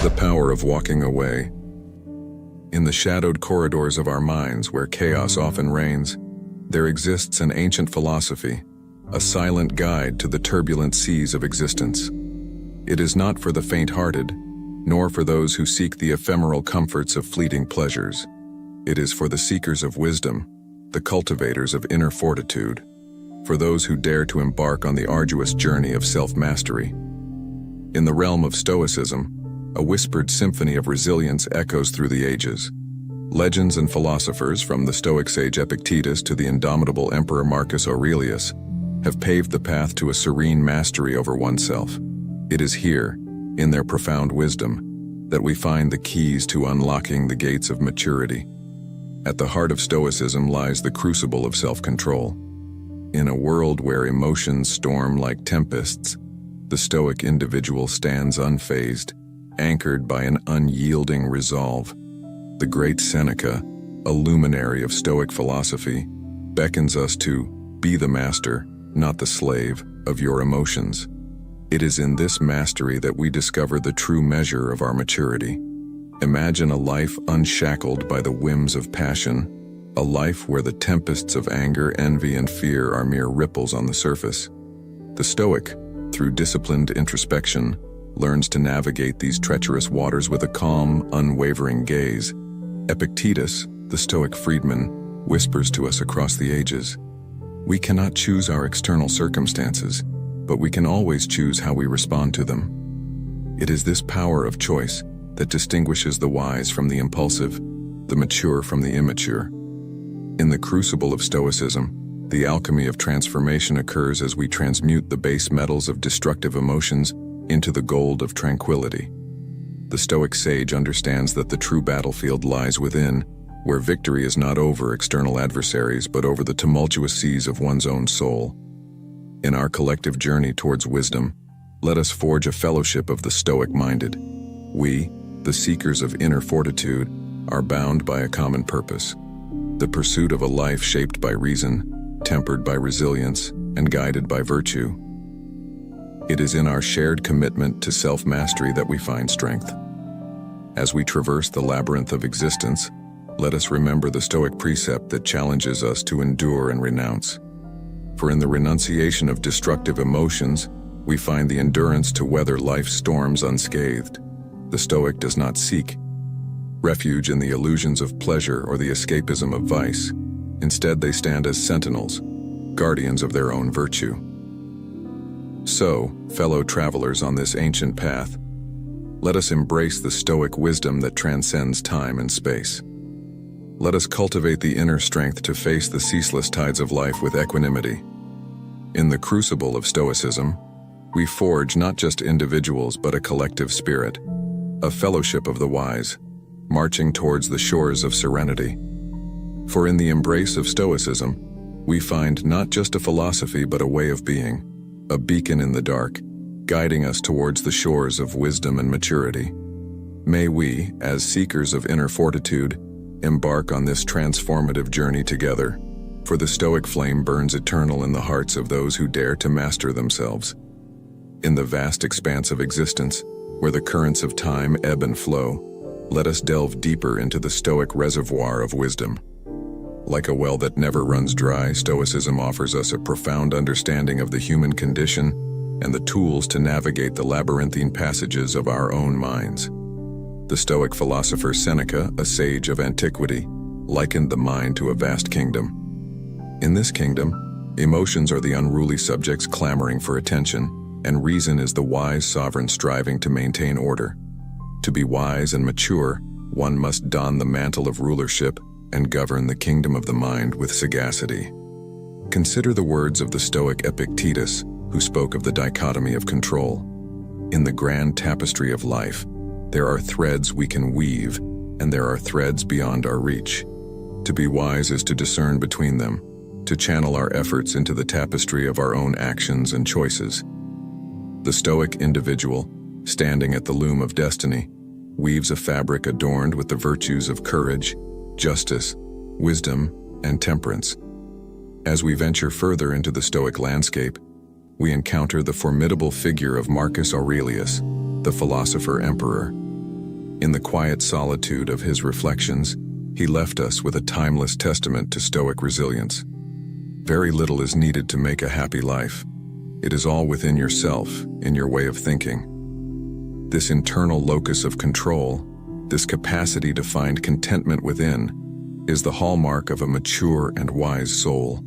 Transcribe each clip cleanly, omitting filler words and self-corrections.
The power of walking away. In the shadowed corridors of our minds where chaos often reigns, there exists an ancient philosophy, a silent guide to the turbulent seas of existence. It is not for the faint-hearted, nor for those who seek the ephemeral comforts of fleeting pleasures. It is for the seekers of wisdom, the cultivators of inner fortitude, for those who dare to embark on the arduous journey of self-mastery. In the realm of Stoicism, a whispered symphony of resilience echoes through the ages. Legends and philosophers, from the Stoic sage Epictetus to the indomitable emperor Marcus Aurelius, have paved the path to a serene mastery over oneself. It is here, in their profound wisdom, that we find the keys to unlocking the gates of maturity. At the heart of Stoicism lies the crucible of self-control. In a world where emotions storm like tempests, the Stoic individual stands unfazed, anchored by an unyielding resolve. The great Seneca, a luminary of Stoic philosophy, beckons us to be the master, not the slave, of your emotions. It is in this mastery that we discover the true measure of our maturity. Imagine a life unshackled by the whims of passion, a life where the tempests of anger, envy, and fear are mere ripples on the surface. The Stoic, through disciplined introspection, learns to navigate these treacherous waters with a calm, unwavering gaze. Epictetus, the Stoic freedman, whispers to us across the ages, "We cannot choose our external circumstances, but we can always choose how we respond to them." It is this power of choice that distinguishes the wise from the impulsive, the mature from the immature. In the crucible of Stoicism, the alchemy of transformation occurs as we transmute the base metals of destructive emotions into the gold of tranquility. The Stoic sage understands that the true battlefield lies within, where victory is not over external adversaries but over the tumultuous seas of one's own soul. In our collective journey towards wisdom, let us forge a fellowship of the Stoic-minded. We, the seekers of inner fortitude, are bound by a common purpose, the pursuit of a life shaped by reason, tempered by resilience, and guided by virtue. It is in our shared commitment to self-mastery that we find strength. As we traverse the labyrinth of existence, let us remember the Stoic precept that challenges us to endure and renounce. For in the renunciation of destructive emotions, we find the endurance to weather life's storms unscathed. The Stoic does not seek refuge in the illusions of pleasure or the escapism of vice. Instead, they stand as sentinels, guardians of their own virtue. So, fellow travelers on this ancient path, let us embrace the Stoic wisdom that transcends time and space. Let us cultivate the inner strength to face the ceaseless tides of life with equanimity. In the crucible of Stoicism, we forge not just individuals but a collective spirit, a fellowship of the wise, marching towards the shores of serenity. For in the embrace of Stoicism, we find not just a philosophy but a way of being, a beacon in the dark, guiding us towards the shores of wisdom and maturity. May we, as seekers of inner fortitude, embark on this transformative journey together, for the Stoic flame burns eternal in the hearts of those who dare to master themselves. In the vast expanse of existence, where the currents of time ebb and flow, let us delve deeper into the Stoic reservoir of wisdom. Like a well that never runs dry, Stoicism offers us a profound understanding of the human condition and the tools to navigate the labyrinthine passages of our own minds. The Stoic philosopher Seneca, a sage of antiquity, likened the mind to a vast kingdom. In this kingdom, emotions are the unruly subjects clamoring for attention, and reason is the wise sovereign striving to maintain order. To be wise and mature, one must don the mantle of rulership and govern the kingdom of the mind with sagacity. Consider the words of the Stoic Epictetus, who spoke of the dichotomy of control. In the grand tapestry of life, there are threads we can weave, and there are threads beyond our reach. To be wise is to discern between them, to channel our efforts into the tapestry of our own actions and choices. The Stoic individual, standing at the loom of destiny, weaves a fabric adorned with the virtues of courage, justice, wisdom, and temperance. As we venture further into the Stoic landscape, we encounter the formidable figure of Marcus Aurelius, the philosopher emperor. In the quiet solitude of his reflections, he left us with a timeless testament to Stoic resilience. Very little is needed to make a happy life. It is all within yourself, in your way of thinking. This internal locus of control, this capacity to find contentment within, is the hallmark of a mature and wise soul.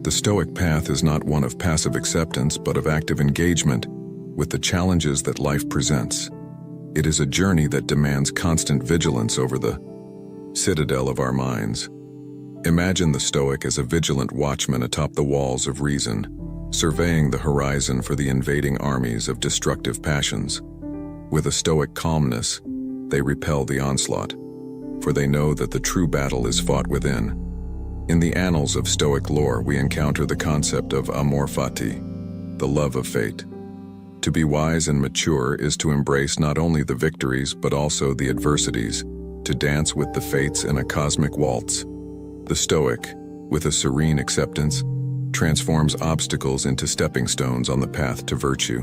The Stoic path is not one of passive acceptance, but of active engagement with the challenges that life presents. It is a journey that demands constant vigilance over the citadel of our minds. Imagine the Stoic as a vigilant watchman atop the walls of reason, surveying the horizon for the invading armies of destructive passions. With a Stoic calmness, they repel the onslaught, for they know that the true battle is fought within. In the annals of Stoic lore, we encounter the concept of amor fati, the love of fate. To be wise and mature is to embrace not only the victories but also the adversities, to dance with the fates in a cosmic waltz. The Stoic, with a serene acceptance, transforms obstacles into stepping stones on the path to virtue.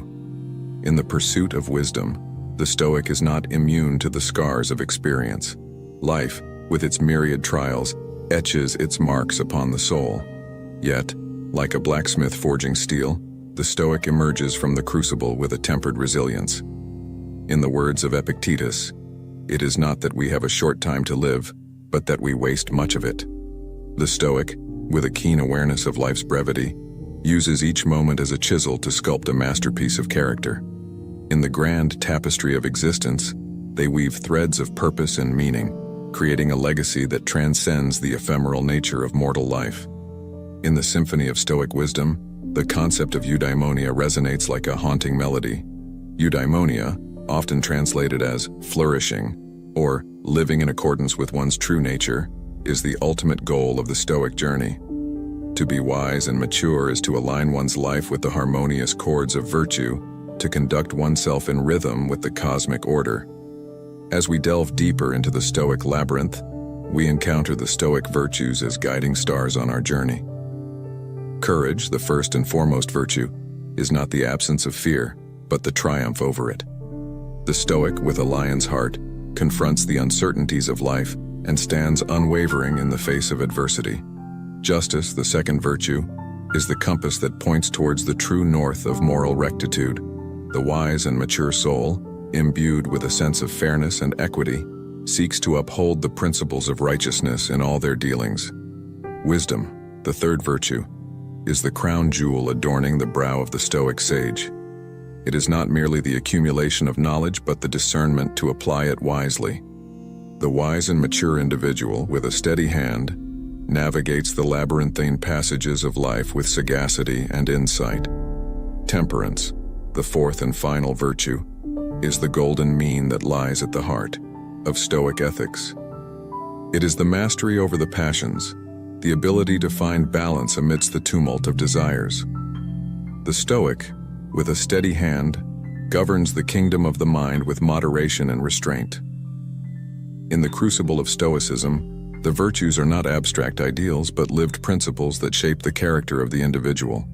In the pursuit of wisdom, the Stoic is not immune to the scars of experience. Life, with its myriad trials, etches its marks upon the soul. Yet, like a blacksmith forging steel, the Stoic emerges from the crucible with a tempered resilience. In the words of Epictetus, "It is not that we have a short time to live, but that we waste much of it." The Stoic, with a keen awareness of life's brevity, uses each moment as a chisel to sculpt a masterpiece of character. In the grand tapestry of existence, they weave threads of purpose and meaning, creating a legacy that transcends the ephemeral nature of mortal life. In the symphony of Stoic wisdom, the concept of eudaimonia resonates like a haunting melody. Eudaimonia, often translated as flourishing or living in accordance with one's true nature, is the ultimate goal of the Stoic journey. To be wise and mature is to align one's life with the harmonious chords of virtue, to conduct oneself in rhythm with the cosmic order. As we delve deeper into the Stoic labyrinth, we encounter the Stoic virtues as guiding stars on our journey. Courage, the first and foremost virtue, is not the absence of fear, but the triumph over it. The Stoic, with a lion's heart, confronts the uncertainties of life and stands unwavering in the face of adversity. Justice, the second virtue, is the compass that points towards the true north of moral rectitude. The wise and mature soul, imbued with a sense of fairness and equity, seeks to uphold the principles of righteousness in all their dealings. Wisdom, the third virtue, is the crown jewel adorning the brow of the Stoic sage. It is not merely the accumulation of knowledge, but the discernment to apply it wisely. The wise and mature individual, with a steady hand, navigates the labyrinthine passages of life with sagacity and insight. Temperance, the fourth and final virtue, is the golden mean that lies at the heart of Stoic ethics. It is the mastery over the passions, the ability to find balance amidst the tumult of desires. The Stoic, with a steady hand, governs the kingdom of the mind with moderation and restraint. In the crucible of Stoicism, the virtues are not abstract ideals but lived principles that shape the character of the individual.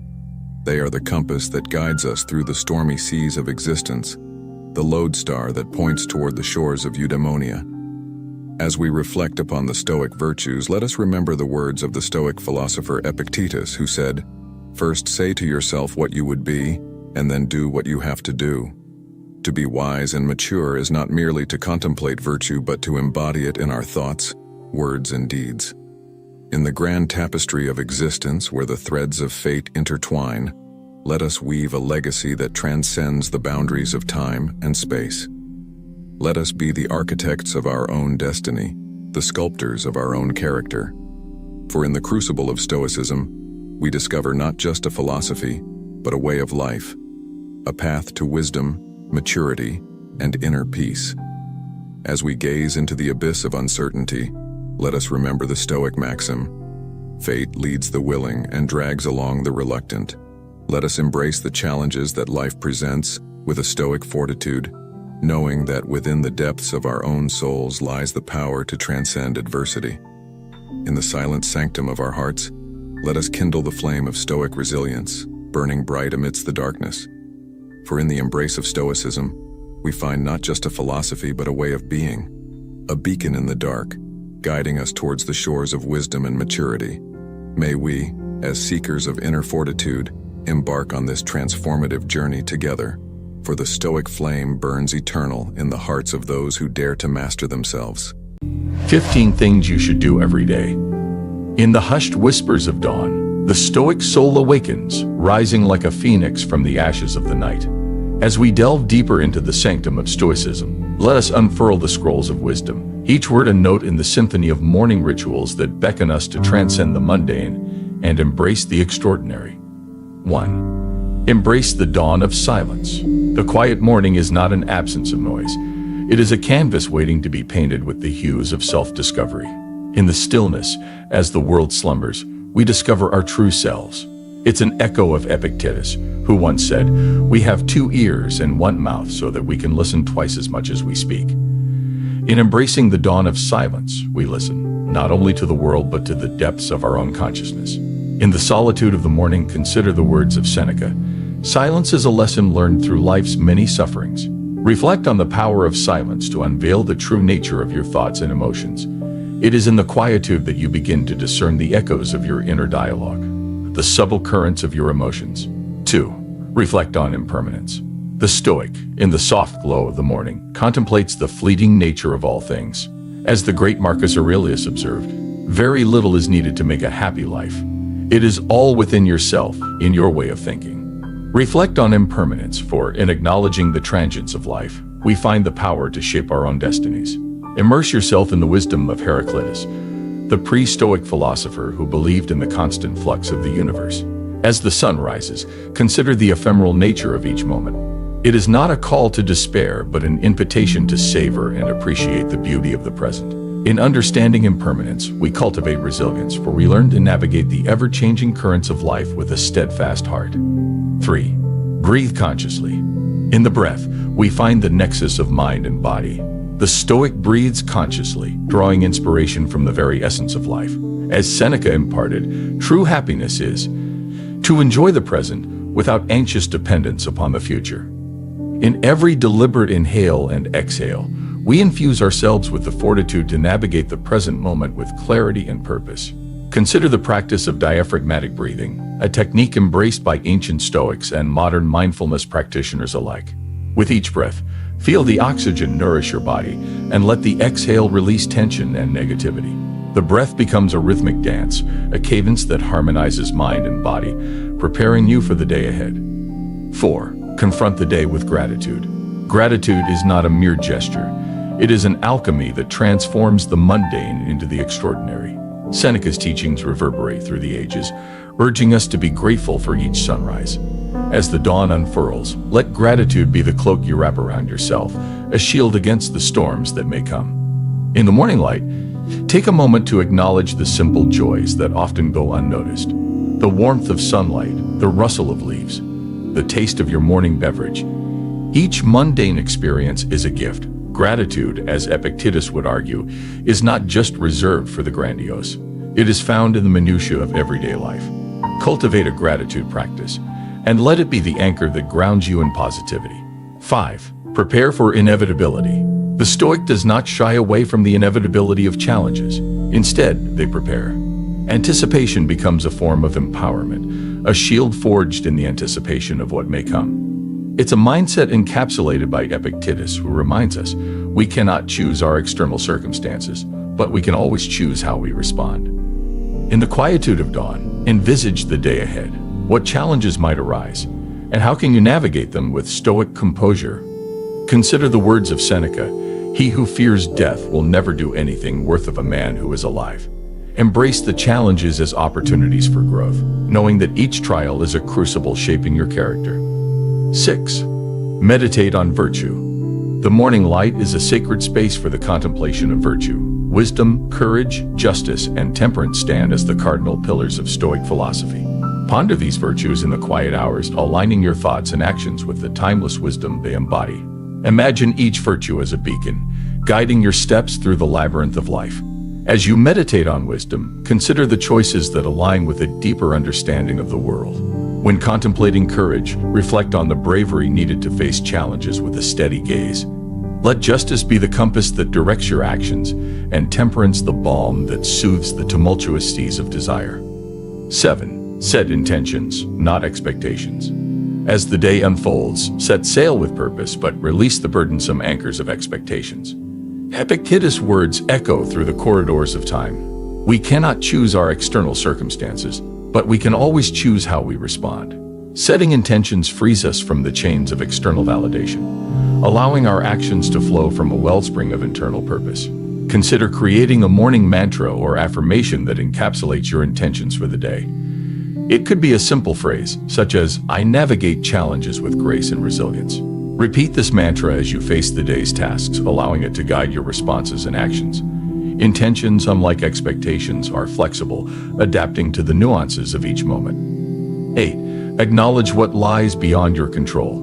They are the compass that guides us through the stormy seas of existence, the lodestar that points toward the shores of eudaimonia. As we reflect upon the Stoic virtues, let us remember the words of the Stoic philosopher Epictetus, who said, "First say to yourself what you would be, and then do what you have to do." To be wise and mature is not merely to contemplate virtue, but to embody it in our thoughts, words, and deeds. In the grand tapestry of existence, where the threads of fate intertwine, let us weave a legacy that transcends the boundaries of time and space. Let us be the architects of our own destiny, the sculptors of our own character. For in the crucible of Stoicism, we discover not just a philosophy, but a way of life, a path to wisdom, maturity, and inner peace. As we gaze into the abyss of uncertainty, let us remember the Stoic maxim, "Fate leads the willing and drags along the reluctant." Let us embrace the challenges that life presents with a Stoic fortitude, knowing that within the depths of our own souls lies the power to transcend adversity. In the silent sanctum of our hearts, let us kindle the flame of Stoic resilience, burning bright amidst the darkness. For in the embrace of Stoicism, we find not just a philosophy but a way of being, a beacon in the dark, guiding us towards the shores of wisdom and maturity. May we, as seekers of inner fortitude, embark on this transformative journey together, for the Stoic flame burns eternal in the hearts of those who dare to master themselves. 15 things you should do every day. In the hushed whispers of dawn, the Stoic soul awakens, rising like a phoenix from the ashes of the night. As we delve deeper into the sanctum of Stoicism, let us unfurl the scrolls of wisdom, each word a note in the symphony of morning rituals that beckon us to transcend the mundane and embrace the extraordinary. 1. Embrace the dawn of silence. The quiet morning is not an absence of noise. It is a canvas waiting to be painted with the hues of self-discovery. In the stillness, as the world slumbers, we discover our true selves. It's an echo of Epictetus, who once said, "We have 2 ears and 1 mouth so that we can listen twice as much as we speak." In embracing the dawn of silence, we listen, not only to the world but to the depths of our own consciousness. In the solitude of the morning, consider the words of Seneca. Silence is a lesson learned through life's many sufferings. Reflect on the power of silence to unveil the true nature of your thoughts and emotions. It is in the quietude that you begin to discern the echoes of your inner dialogue, the subtle currents of your emotions. 2. Reflect on impermanence. The Stoic, in the soft glow of the morning, contemplates the fleeting nature of all things. As the great Marcus Aurelius observed, very little is needed to make a happy life. It is all within yourself, in your way of thinking. Reflect on impermanence, for in acknowledging the transience of life, we find the power to shape our own destinies. Immerse yourself in the wisdom of Epictetus, the pre-Stoic philosopher who believed in the constant flux of the universe. As the sun rises, consider the ephemeral nature of each moment. It is not a call to despair, but an invitation to savor and appreciate the beauty of the present. In understanding impermanence, we cultivate resilience, for we learn to navigate the ever-changing currents of life with a steadfast heart. 3. Breathe consciously. In the breath, we find the nexus of mind and body. The Stoic breathes consciously, drawing inspiration from the very essence of life. As Seneca imparted, true happiness is to enjoy the present without anxious dependence upon the future. In every deliberate inhale and exhale, we infuse ourselves with the fortitude to navigate the present moment with clarity and purpose. Consider the practice of diaphragmatic breathing, a technique embraced by ancient Stoics and modern mindfulness practitioners alike. With each breath, feel the oxygen nourish your body, and let the exhale release tension and negativity. The breath becomes a rhythmic dance, a cadence that harmonizes mind and body, preparing you for the day ahead. 4. Confront the day with gratitude. Gratitude is not a mere gesture. It is an alchemy that transforms the mundane into the extraordinary. Seneca's teachings reverberate through the ages, urging us to be grateful for each sunrise. As the dawn unfurls, let gratitude be the cloak you wrap around yourself, a shield against the storms that may come. In the morning light, take a moment to acknowledge the simple joys that often go unnoticed. The warmth of sunlight, the rustle of leaves, the taste of your morning beverage. Each mundane experience is a gift. Gratitude, as Epictetus would argue, is not just reserved for the grandiose. It is found in the minutiae of everyday life. Cultivate a gratitude practice, and let it be the anchor that grounds you in positivity. 5. Prepare for inevitability. The Stoic does not shy away from the inevitability of challenges. Instead, they prepare. Anticipation becomes a form of empowerment, a shield forged in the anticipation of what may come. It's a mindset encapsulated by Epictetus, who reminds us we cannot choose our external circumstances, but we can always choose how we respond. In the quietude of dawn, envisage the day ahead. What challenges might arise, and how can you navigate them with Stoic composure? Consider the words of Seneca, "He who fears death will never do anything worth of a man who is alive." Embrace the challenges as opportunities for growth, knowing that each trial is a crucible shaping your character. 6. Meditate on virtue. The morning light is a sacred space for the contemplation of virtue. Wisdom, courage, justice, and temperance stand as the cardinal pillars of Stoic philosophy. Ponder these virtues in the quiet hours, aligning your thoughts and actions with the timeless wisdom they embody. Imagine each virtue as a beacon, guiding your steps through the labyrinth of life. As you meditate on wisdom, consider the choices that align with a deeper understanding of the world. When contemplating courage, reflect on the bravery needed to face challenges with a steady gaze. Let justice be the compass that directs your actions, and temperance the balm that soothes the tumultuous seas of desire. 7. Set intentions, not expectations. As the day unfolds, set sail with purpose, but release the burdensome anchors of expectations. Epictetus' words echo through the corridors of time. We cannot choose our external circumstances, but we can always choose how we respond. Setting intentions frees us from the chains of external validation, allowing our actions to flow from a wellspring of internal purpose. Consider creating a morning mantra or affirmation that encapsulates your intentions for the day. It could be a simple phrase, such as, "I navigate challenges with grace and resilience." Repeat this mantra as you face the day's tasks, allowing it to guide your responses and actions. Intentions, unlike expectations, are flexible, adapting to the nuances of each moment. 8. Acknowledge what lies beyond your control.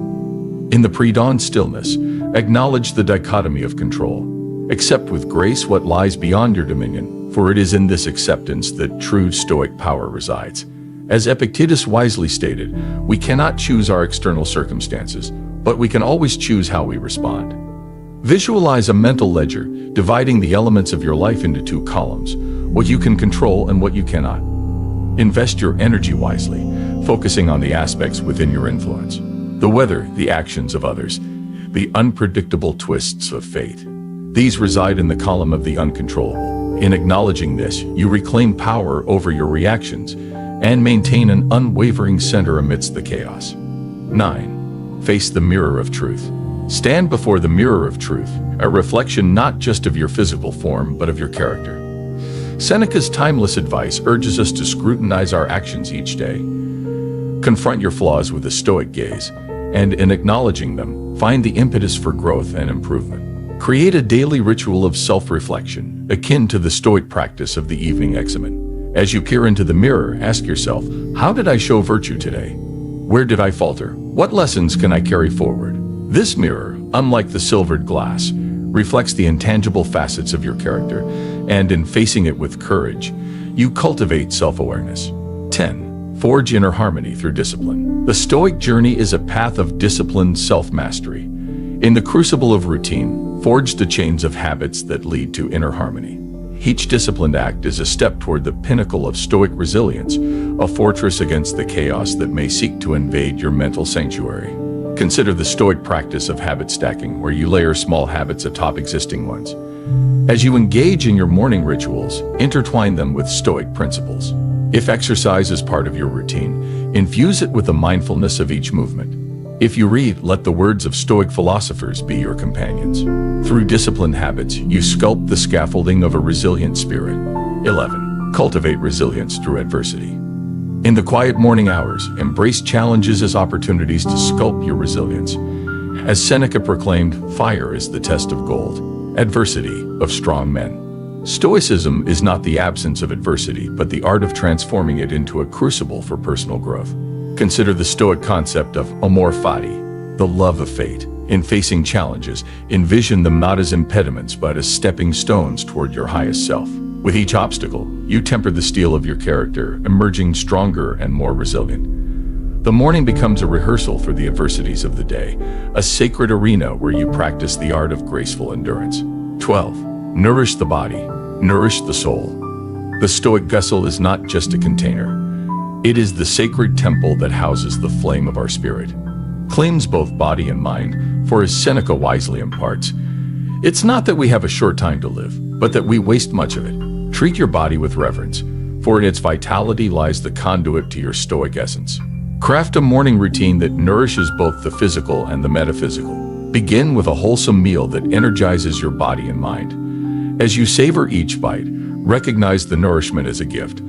In the pre-dawn stillness, acknowledge the dichotomy of control. Accept with grace what lies beyond your dominion, for it is in this acceptance that true Stoic power resides. As Epictetus wisely stated, we cannot choose our external circumstances, but we can always choose how we respond. Visualize a mental ledger, dividing the elements of your life into 2 columns, what you can control and what you cannot. Invest your energy wisely, focusing on the aspects within your influence. The weather, the actions of others, the unpredictable twists of fate. These reside in the column of the uncontrollable. In acknowledging this, you reclaim power over your reactions and maintain an unwavering center amidst the chaos. 9. Face the mirror of truth. Stand before the mirror of truth, a reflection not just of your physical form, but of your character. Seneca's timeless advice urges us to scrutinize our actions each day. Confront your flaws with a Stoic gaze, and in acknowledging them, find the impetus for growth and improvement. Create a daily ritual of self-reflection, akin to the Stoic practice of the evening examen. As you peer into the mirror, ask yourself, how did I show virtue today? Where did I falter? What lessons can I carry forward? This mirror, unlike the silvered glass, reflects the intangible facets of your character, and in facing it with courage, you cultivate self-awareness. 10. Forge inner harmony through discipline. The Stoic journey is a path of disciplined self-mastery. In the crucible of routine, forge the chains of habits that lead to inner harmony. Each disciplined act is a step toward the pinnacle of Stoic resilience, a fortress against the chaos that may seek to invade your mental sanctuary. Consider the Stoic practice of habit stacking, where you layer small habits atop existing ones. As you engage in your morning rituals, intertwine them with Stoic principles. If exercise is part of your routine, infuse it with the mindfulness of each movement. If you read, let the words of Stoic philosophers be your companions. Through disciplined habits, you sculpt the scaffolding of a resilient spirit. 11. Cultivate resilience through adversity. In the quiet morning hours, embrace challenges as opportunities to sculpt your resilience. As Seneca proclaimed, fire is the test of gold, adversity of strong men. Stoicism is not the absence of adversity, but the art of transforming it into a crucible for personal growth. Consider the Stoic concept of amor fati, the love of fate. In facing challenges, envision them not as impediments, but as stepping stones toward your highest self. With each obstacle, you temper the steel of your character, emerging stronger and more resilient. The morning becomes a rehearsal for the adversities of the day, a sacred arena where you practice the art of graceful endurance. 12. Nourish the body, nourish the soul. The Stoic vessel is not just a container. It is the sacred temple that houses the flame of our spirit. Cleanse both body and mind, for as Seneca wisely imparts, it's not that we have a short time to live, but that we waste much of it. Treat your body with reverence, for in its vitality lies the conduit to your Stoic essence. Craft a morning routine that nourishes both the physical and the metaphysical. Begin with a wholesome meal that energizes your body and mind. As you savor each bite, recognize the nourishment as a gift,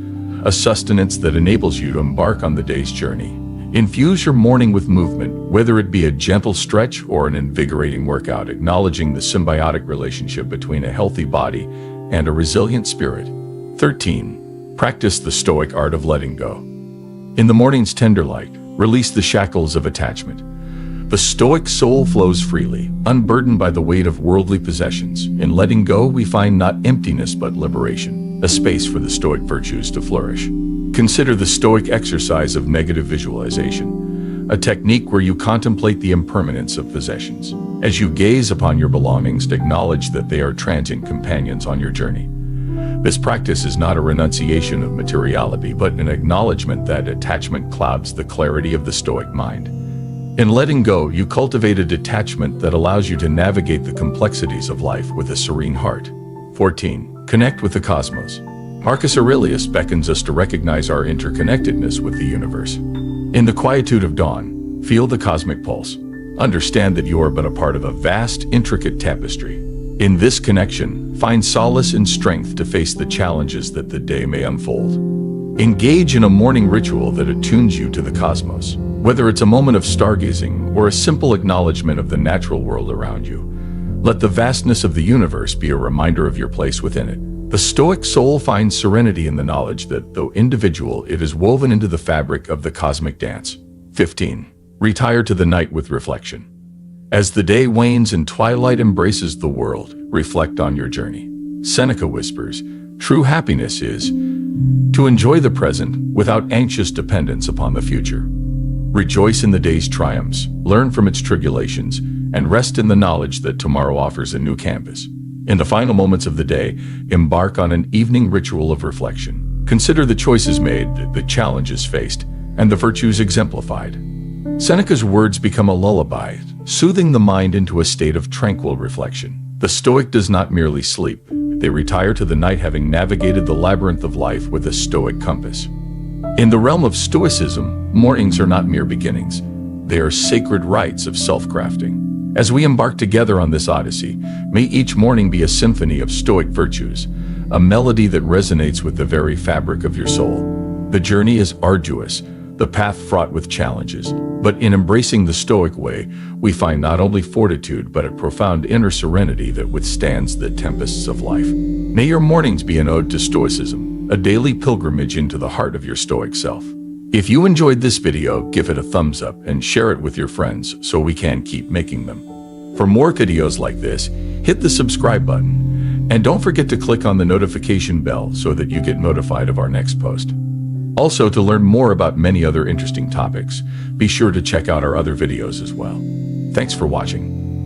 a sustenance that enables you to embark on the day's journey. Infuse your morning with movement, whether it be a gentle stretch or an invigorating workout, acknowledging the symbiotic relationship between a healthy body and a resilient spirit. 13. Practice the Stoic art of letting go. In the morning's tender light, release the shackles of attachment. The Stoic soul flows freely, unburdened by the weight of worldly possessions. In letting go, we find not emptiness but liberation, a space for the Stoic virtues to flourish. Consider the Stoic exercise of negative visualization, a technique where you contemplate the impermanence of possessions. As you gaze upon your belongings, acknowledge that they are transient companions on your journey. This practice is not a renunciation of materiality, but an acknowledgement that attachment clouds the clarity of the Stoic mind. In letting go, you cultivate a detachment that allows you to navigate the complexities of life with a serene heart. 14. Connect with the cosmos. Marcus Aurelius beckons us to recognize our interconnectedness with the universe. In the quietude of dawn, feel the cosmic pulse. Understand that you are but a part of a vast, intricate tapestry. In this connection, find solace and strength to face the challenges that the day may unfold. Engage in a morning ritual that attunes you to the cosmos. Whether it's a moment of stargazing or a simple acknowledgement of the natural world around you, let the vastness of the universe be a reminder of your place within it. The Stoic soul finds serenity in the knowledge that, though individual, it is woven into the fabric of the cosmic dance. 15. Retire to the night with reflection. As the day wanes and twilight embraces the world, reflect on your journey. Seneca whispers, "True happiness is to enjoy the present without anxious dependence upon the future. Rejoice in the day's triumphs, learn from its tribulations, and rest in the knowledge that tomorrow offers a new canvas." In the final moments of the day, embark on an evening ritual of reflection. Consider the choices made, the challenges faced, and the virtues exemplified. Seneca's words become a lullaby, soothing the mind into a state of tranquil reflection. The Stoic does not merely sleep. They retire to the night having navigated the labyrinth of life with a Stoic compass. In the realm of Stoicism, mornings are not mere beginnings. They are sacred rites of self-crafting. As we embark together on this odyssey, may each morning be a symphony of Stoic virtues, a melody that resonates with the very fabric of your soul. The journey is arduous, the path fraught with challenges, but in embracing the Stoic way, we find not only fortitude but a profound inner serenity that withstands the tempests of life. May your mornings be an ode to Stoicism, a daily pilgrimage into the heart of your Stoic self. If you enjoyed this video, give it a thumbs up and share it with your friends so we can keep making them. For more videos like this, hit the subscribe button, and don't forget to click on the notification bell so that you get notified of our next post. Also, to learn more about many other interesting topics, be sure to check out our other videos as well. Thanks for watching.